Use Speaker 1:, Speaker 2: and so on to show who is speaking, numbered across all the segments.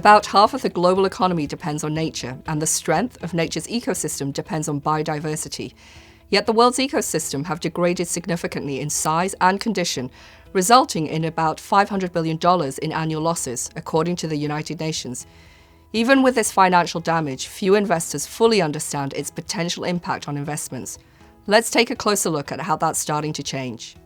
Speaker 1: About half of the global economy depends on nature, and the strength of nature's ecosystem depends on biodiversity. Yet the world's ecosystems have degraded significantly in size and condition, resulting in about $500 billion in annual losses, according to the United Nations. Even with this financial damage, few investors fully understand its potential impact on investments. Let's take a closer look at how that's starting to change.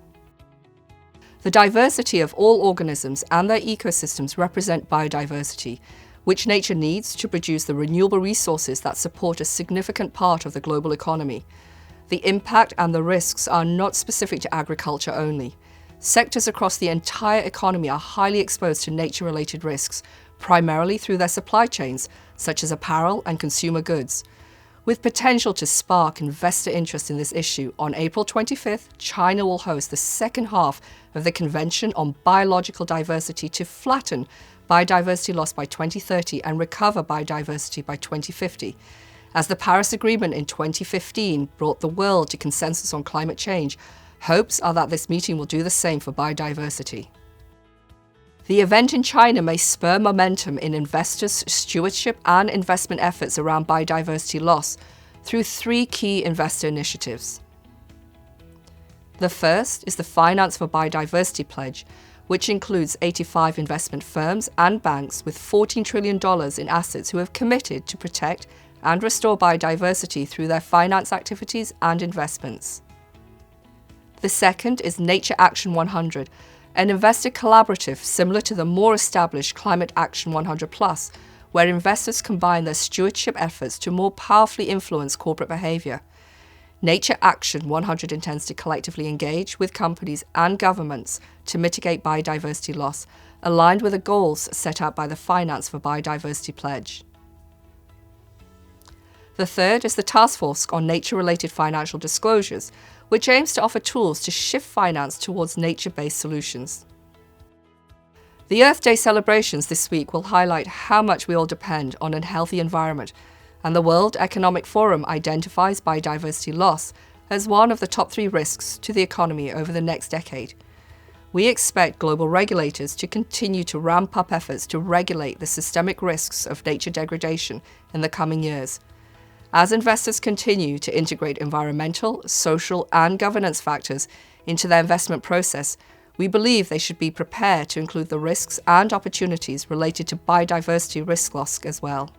Speaker 1: The diversity of all organisms and their ecosystems represent biodiversity, which nature needs to produce the renewable resources that support a significant part of the global economy. The impact and the risks are not specific to agriculture only. Sectors across the entire economy are highly exposed to nature-related risks, primarily through their supply chains, such as apparel and consumer goods. With potential to spark investor interest in this issue, on April 25th, China will host the second half of the Convention on Biological Diversity to flatten biodiversity loss by 2030 and recover biodiversity by 2050. As the Paris Agreement in 2015 brought the world to consensus on climate change, hopes are that this meeting will do the same for biodiversity. The event in China may spur momentum in investors' stewardship and investment efforts around biodiversity loss through three key investor initiatives. The first is the Finance for Biodiversity Pledge, which includes 85 investment firms and banks with $14 trillion in assets who have committed to protect and restore biodiversity through their finance activities and investments. The second is Nature Action 100, an investor collaborative similar to the more established Climate Action 100+, where investors combine their stewardship efforts to more powerfully influence corporate behavior. Nature Action 100 intends to collectively engage with companies and governments to mitigate biodiversity loss, aligned with the goals set out by the Finance for Biodiversity Pledge. The third is the Task Force on Nature-Related Financial Disclosures, which aims to offer tools to shift finance towards nature-based solutions. The Earth Day celebrations this week will highlight how much we all depend on a healthy environment, and the World Economic Forum identifies biodiversity loss as one of the top 3 risks to the economy over the next decade. We expect global regulators to continue to ramp up efforts to regulate the systemic risks of nature degradation in the coming years. As investors continue to integrate environmental, social, and governance factors into their investment process, we believe they should be prepared to include the risks and opportunities related to biodiversity risk loss as well.